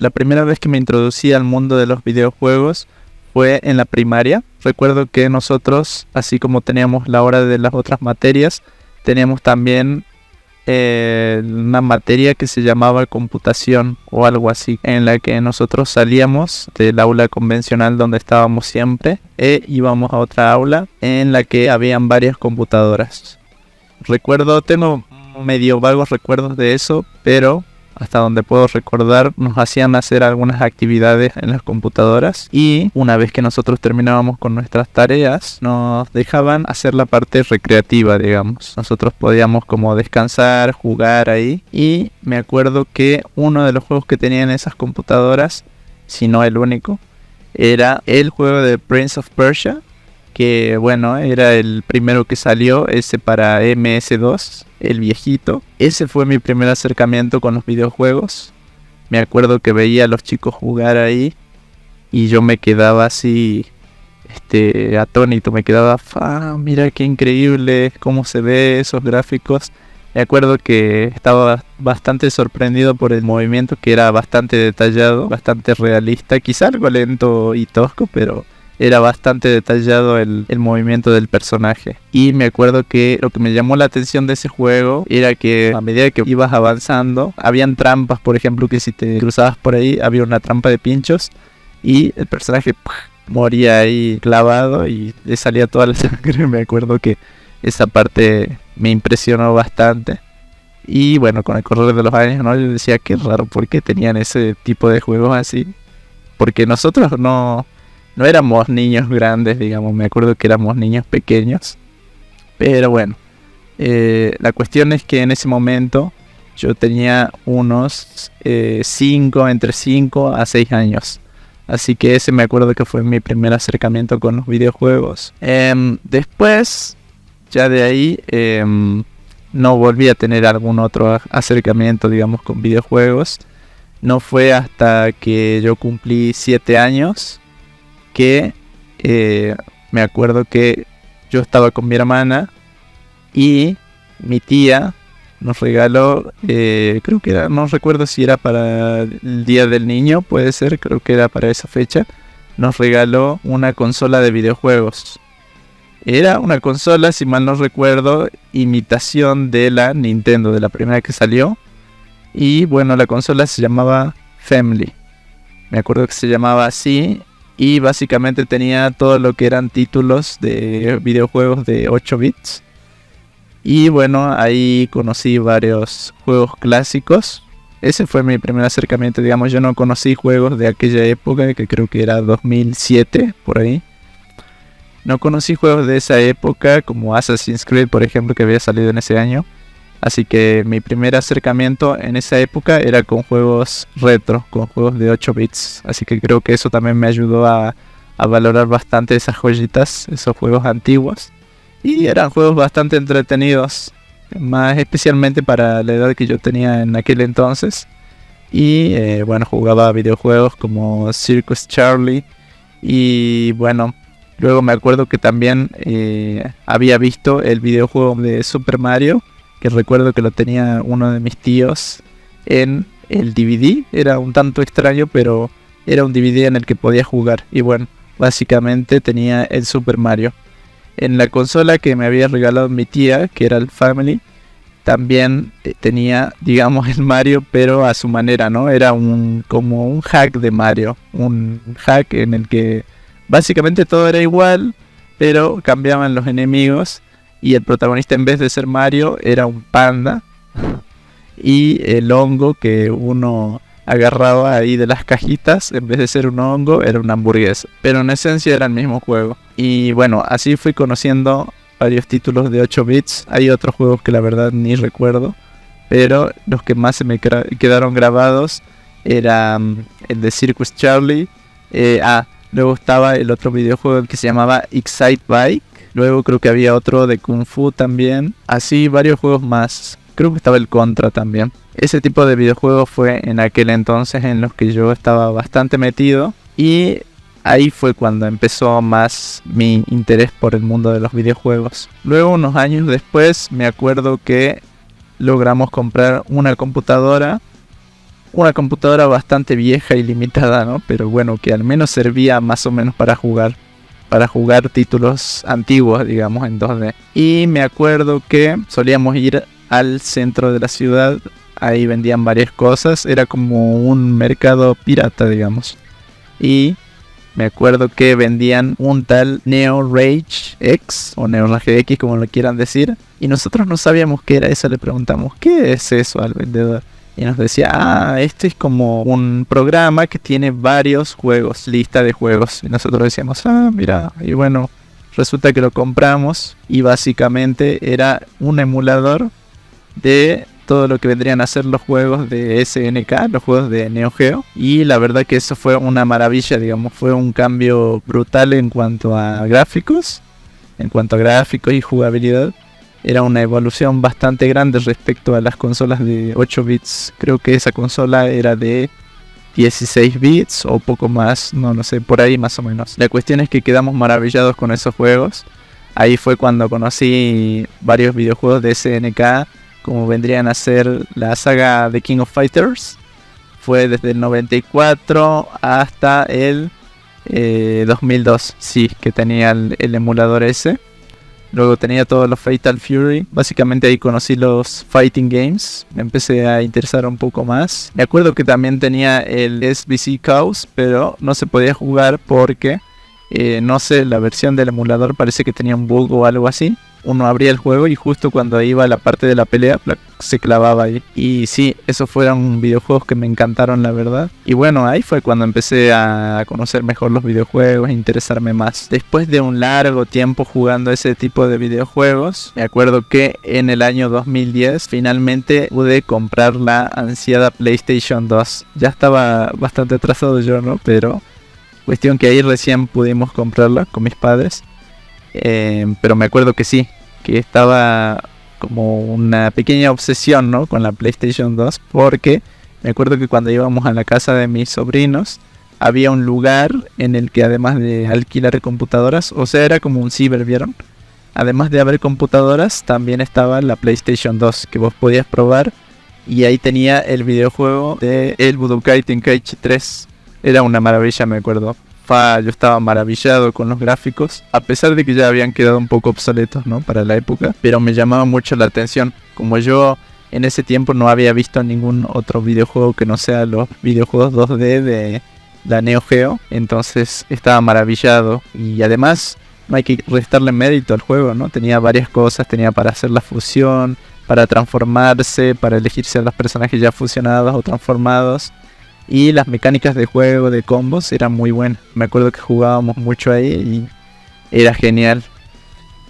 La primera vez que me introducí al mundo de los videojuegos fue en la primaria. Recuerdo que nosotros, así como teníamos la hora de las otras materias, teníamos también una materia que se llamaba computación o algo así, en la que nosotros salíamos del aula convencional donde estábamos siempre e íbamos a otra aula en la que habían varias computadoras. Tengo medio vagos recuerdos de eso, pero hasta donde puedo recordar nos hacían hacer algunas actividades en las computadoras, y una vez que nosotros terminábamos con nuestras tareas nos dejaban hacer la parte recreativa, digamos. Nosotros podíamos como descansar, jugar ahí, y me acuerdo que uno de los juegos que tenían esas computadoras, si no el único, era el juego de Prince of Persia, que bueno, era el primero que salió, ese para MS2, el viejito. Ese fue mi primer acercamiento con los videojuegos. Me acuerdo que veía a los chicos jugar ahí y yo me quedaba así, atónito, me quedaba, mira qué increíble cómo se ve esos gráficos. Me acuerdo que estaba bastante sorprendido por el movimiento, que era bastante detallado, bastante realista, quizá algo lento y tosco, pero era bastante detallado el movimiento del personaje. Y me acuerdo que lo que me llamó la atención de ese juego era que a medida que ibas avanzando, habían trampas, por ejemplo, que si te cruzabas por ahí, había una trampa de pinchos y el personaje moría ahí clavado y le salía toda la sangre. Me acuerdo que esa parte me impresionó bastante. Y bueno, con el correr de los años, ¿no? Yo decía, qué raro, ¿por qué tenían ese tipo de juegos así? Porque nosotros no éramos niños grandes, digamos. Me acuerdo que éramos niños pequeños. Pero bueno, la cuestión es que en ese momento yo tenía unos entre 5 a 6 años. Así que ese me acuerdo que fue mi primer acercamiento con los videojuegos. Después, ya de ahí, no volví a tener algún otro acercamiento, digamos, con videojuegos. No fue hasta que yo cumplí 7 años que me acuerdo que yo estaba con mi hermana y mi tía nos regaló, creo que era, no recuerdo si era para el Día del Niño, puede ser, creo que era para esa fecha, nos regaló una consola de videojuegos. Era una consola, si mal no recuerdo, imitación de la Nintendo, de la primera que salió. Y bueno, la consola se llamaba Family. Me acuerdo que se llamaba así. Y básicamente tenía todo lo que eran títulos de videojuegos de 8 bits. Y bueno, ahí conocí varios juegos clásicos. Ese fue mi primer acercamiento, digamos. Yo no conocí juegos de aquella época, que creo que era 2007, por ahí. No conocí juegos de esa época, como Assassin's Creed, por ejemplo, que había salido en ese año. Así que mi primer acercamiento en esa época era con juegos retro, con juegos de 8 bits. Así que creo que eso también me ayudó a valorar bastante esas joyitas, esos juegos antiguos. Y eran juegos bastante entretenidos, más especialmente para la edad que yo tenía en aquel entonces. Y bueno, jugaba videojuegos como Circus Charlie. Y bueno, luego me acuerdo que también había visto el videojuego de Super Mario, que recuerdo que lo tenía uno de mis tíos en el DVD. Era un tanto extraño, pero era un DVD en el que podía jugar. Y bueno, básicamente tenía el Super Mario. En la consola que me había regalado mi tía, que era el Family, también tenía, digamos, el Mario, pero a su manera, ¿no? Era como un hack de Mario. Un hack en el que básicamente todo era igual, pero cambiaban los enemigos. Y el protagonista, en vez de ser Mario, era un panda. Y el hongo que uno agarraba ahí de las cajitas, en vez de ser un hongo, era una hamburguesa. Pero en esencia era el mismo juego. Y bueno, así fui conociendo varios títulos de 8 bits. Hay otros juegos que la verdad ni recuerdo, pero los que más se me quedaron grabados eran el de Circus Charlie. Luego estaba el otro videojuego que se llamaba Excite Bike. Luego creo que había otro de Kung Fu también. Así varios juegos más. Creo que estaba el Contra también. Ese tipo de videojuegos fue en aquel entonces en los que yo estaba bastante metido. Y ahí fue cuando empezó más mi interés por el mundo de los videojuegos. Luego, unos años después, me acuerdo que logramos comprar una computadora una computadora bastante vieja y limitada, ¿no? Pero bueno, que al menos servía más o menos para jugar títulos antiguos, digamos, en 2D. Y me acuerdo que solíamos ir al centro de la ciudad, ahí vendían varias cosas, era como un mercado pirata, digamos. Y me acuerdo que vendían un tal Neo Rage X o Neo Rage X, como lo quieran decir. Y nosotros no sabíamos qué era eso, le preguntamos, ¿qué es eso al vendedor? Y nos decía, este es como un programa que tiene varios juegos, lista de juegos. Y nosotros decíamos, mira, y bueno, resulta que lo compramos y básicamente era un emulador de todo lo que vendrían a ser los juegos de SNK, los juegos de Neo Geo. Y la verdad que eso fue una maravilla, digamos, fue un cambio brutal en cuanto a gráficos y jugabilidad. Era una evolución bastante grande respecto a las consolas de 8 bits. Creo que esa consola era de 16 bits o poco más, no sé, por ahí más o menos. La cuestión es que quedamos maravillados con esos juegos. Ahí fue cuando conocí varios videojuegos de SNK, como vendrían a ser la saga de King of Fighters. Fue desde el 94 hasta el 2002, sí, que tenía el emulador ese. Luego tenía todos los Fatal Fury. Básicamente ahí conocí los Fighting Games. Me empecé a interesar un poco más. Me acuerdo que también tenía el SBC Chaos, pero no se podía jugar porque, no sé, la versión del emulador parece que tenía un bug o algo así. Uno abría el juego y justo cuando iba a la parte de la pelea se clavaba ahí. Y sí, esos fueron videojuegos que me encantaron, la verdad. Y bueno, ahí fue cuando empecé a conocer mejor los videojuegos e interesarme más. Después de un largo tiempo jugando ese tipo de videojuegos, me acuerdo que en el año 2010 finalmente pude comprar la ansiada PlayStation 2. Ya estaba bastante atrasado yo, ¿no? Pero cuestión que ahí recién pudimos comprarla con mis padres. Pero me acuerdo que sí, que estaba como una pequeña obsesión, ¿no?, con la PlayStation 2, porque me acuerdo que cuando íbamos a la casa de mis sobrinos había un lugar en el que, además de alquilar computadoras, o sea, era como un ciber, ¿vieron? Además de haber computadoras, también estaba la PlayStation 2 que vos podías probar, y ahí tenía el videojuego de el Budokai Tenkaichi 3. Era una maravilla, me acuerdo. Yo estaba maravillado con los gráficos, a pesar de que ya habían quedado un poco obsoletos, ¿no?, para la época, pero me llamaba mucho la atención. Como yo en ese tiempo no había visto ningún otro videojuego que no sea los videojuegos 2D de la Neo Geo, entonces estaba maravillado. Y además no hay que restarle mérito al juego, ¿no? Tenía varias cosas, tenía para hacer la fusión, para transformarse, para elegirse a los personajes ya fusionados o transformados. Y las mecánicas de juego, de combos, eran muy buenas. Me acuerdo que jugábamos mucho ahí y era genial.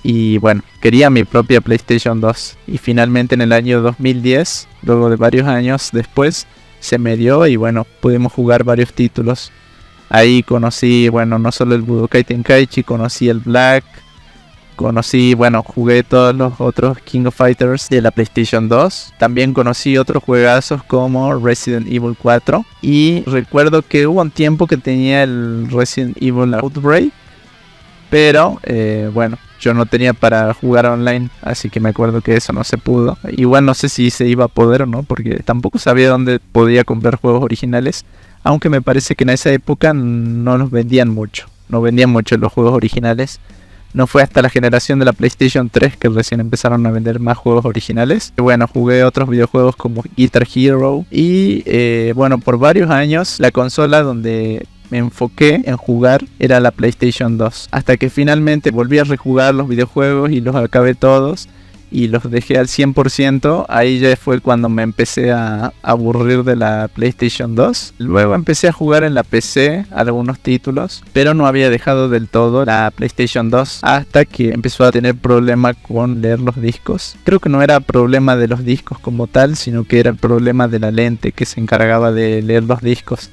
Y bueno, quería mi propia PlayStation 2. Y finalmente en el año 2010, luego de varios años después, se me dio y bueno, pudimos jugar varios títulos. Ahí conocí, bueno, no solo el Budokai Tenkaichi, conocí el Black. Jugué todos los otros King of Fighters de la PlayStation 2. También conocí otros juegazos como Resident Evil 4. Y recuerdo que hubo un tiempo que tenía el Resident Evil Outbreak. Pero, yo no tenía para jugar online. Así que me acuerdo que eso no se pudo. Igual no sé si se iba a poder o no, porque tampoco sabía dónde podía comprar juegos originales. Aunque me parece que en esa época no los vendían mucho. No vendían mucho los juegos originales. No fue hasta la generación de la PlayStation 3 que recién empezaron a vender más juegos originales. Bueno, jugué otros videojuegos como Guitar Hero. Y por varios años la consola donde me enfoqué en jugar era la PlayStation 2. Hasta que finalmente volví a rejugar los videojuegos y los acabé todos. Y los dejé al 100%, ahí ya fue cuando me empecé a aburrir de la PlayStation 2. Luego empecé a jugar en la PC algunos títulos, pero no había dejado del todo la PlayStation 2 hasta que empezó a tener problema con leer los discos. Creo que no era problema de los discos como tal, sino que era el problema de la lente que se encargaba de leer los discos.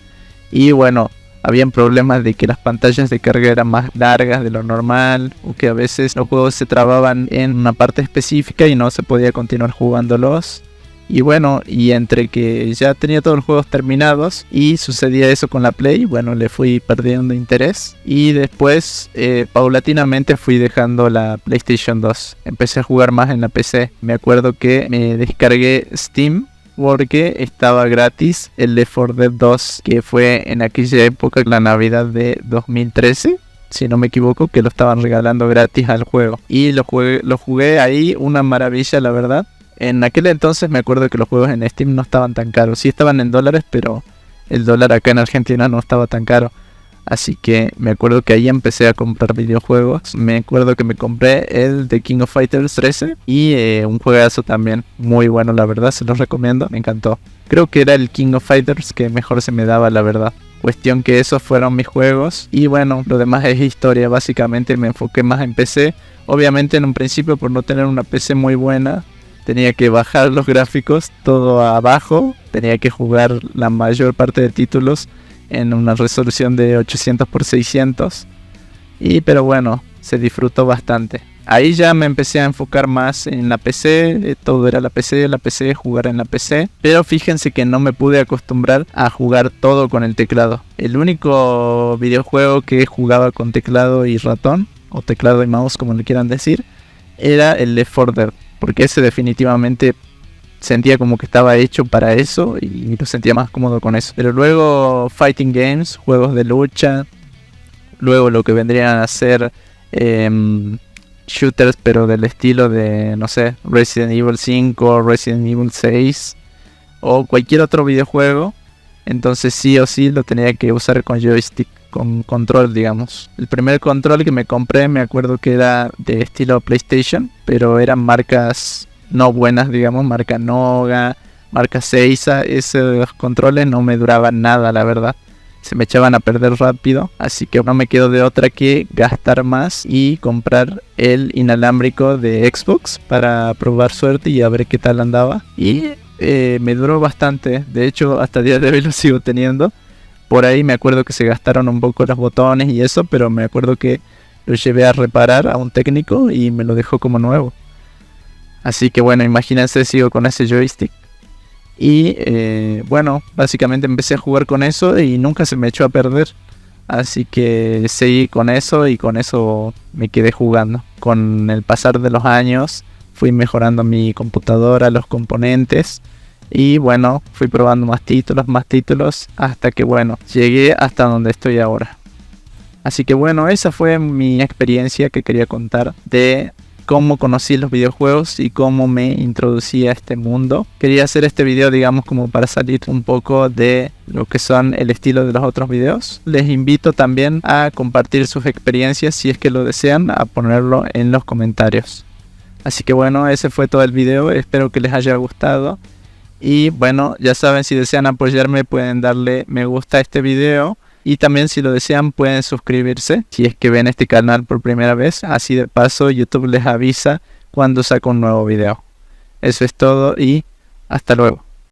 Y bueno, habían problemas de que las pantallas de carga eran más largas de lo normal, o que a veces los juegos se trababan en una parte específica y no se podía continuar jugándolos. Y bueno, y entre que ya tenía todos los juegos terminados y sucedía eso con la Play, bueno, le fui perdiendo interés. Y después, paulatinamente fui dejando la PlayStation 2. Empecé a jugar más en la PC. Me acuerdo que me descargué Steam, porque estaba gratis el Left 4 Dead 2, que fue en aquella época, la Navidad de 2013, si no me equivoco, que lo estaban regalando gratis al juego. Y lo jugué ahí, una maravilla, la verdad. En aquel entonces me acuerdo que los juegos en Steam no estaban tan caros. Sí estaban en dólares, pero el dólar acá en Argentina no estaba tan caro. Así que me acuerdo que ahí empecé a comprar videojuegos. Me acuerdo que me compré el de King of Fighters 13 y un juegazo también. Muy bueno, la verdad, se los recomiendo. Me encantó. Creo que era el King of Fighters que mejor se me daba, la verdad. Cuestión que esos fueron mis juegos. Y bueno, lo demás es historia. Básicamente me enfoqué más en PC. Obviamente en un principio, por no tener una PC muy buena, tenía que bajar los gráficos todo abajo. Tenía que jugar la mayor parte de títulos en una resolución de 800 por 600. Pero bueno, se disfrutó bastante. Ahí ya me empecé a enfocar más en la PC. Todo era la PC, jugar en la PC. Pero fíjense que no me pude acostumbrar a jugar todo con el teclado. El único videojuego que jugaba con teclado y ratón, o teclado y mouse como le quieran decir, era el Left 4 Dead, porque ese definitivamente sentía como que estaba hecho para eso y lo sentía más cómodo con eso. Pero luego fighting games, juegos de lucha, luego lo que vendrían a ser shooters, pero del estilo de, no sé, Resident Evil 5, Resident Evil 6 o cualquier otro videojuego. Entonces sí o sí lo tenía que usar con joystick, con control, digamos. El primer control que me compré me acuerdo que era de estilo PlayStation, pero eran marcas no buenas, digamos, marca Noga, marca Seiza. Esos controles no me duraban nada, la verdad. Se me echaban a perder rápido, así que no me quedo de otra que gastar más y comprar el inalámbrico de Xbox para probar suerte y a ver qué tal andaba. Y me duró bastante, de hecho hasta el día de hoy lo sigo teniendo. Por ahí me acuerdo que se gastaron un poco los botones y eso, pero me acuerdo que lo llevé a reparar a un técnico y me lo dejó como nuevo. Así que bueno, imagínense, sigo con ese joystick. Y bueno, básicamente empecé a jugar con eso y nunca se me echó a perder. Así que seguí con eso y con eso me quedé jugando. Con el pasar de los años fui mejorando mi computadora, los componentes. Y bueno, fui probando más títulos, hasta que bueno, llegué hasta donde estoy ahora. Así que bueno, esa fue mi experiencia que quería contar de cómo conocí los videojuegos y cómo me introducí a este mundo. Quería hacer este video, digamos, como para salir un poco de lo que son el estilo de los otros videos. Les invito también a compartir sus experiencias, si es que lo desean, a ponerlo en los comentarios. Así que bueno, ese fue todo el video, espero que les haya gustado. Y bueno, ya saben, si desean apoyarme pueden darle me gusta a este video. Y también si lo desean pueden suscribirse si es que ven este canal por primera vez. Así de paso YouTube les avisa cuando saco un nuevo video. Eso es todo y hasta luego.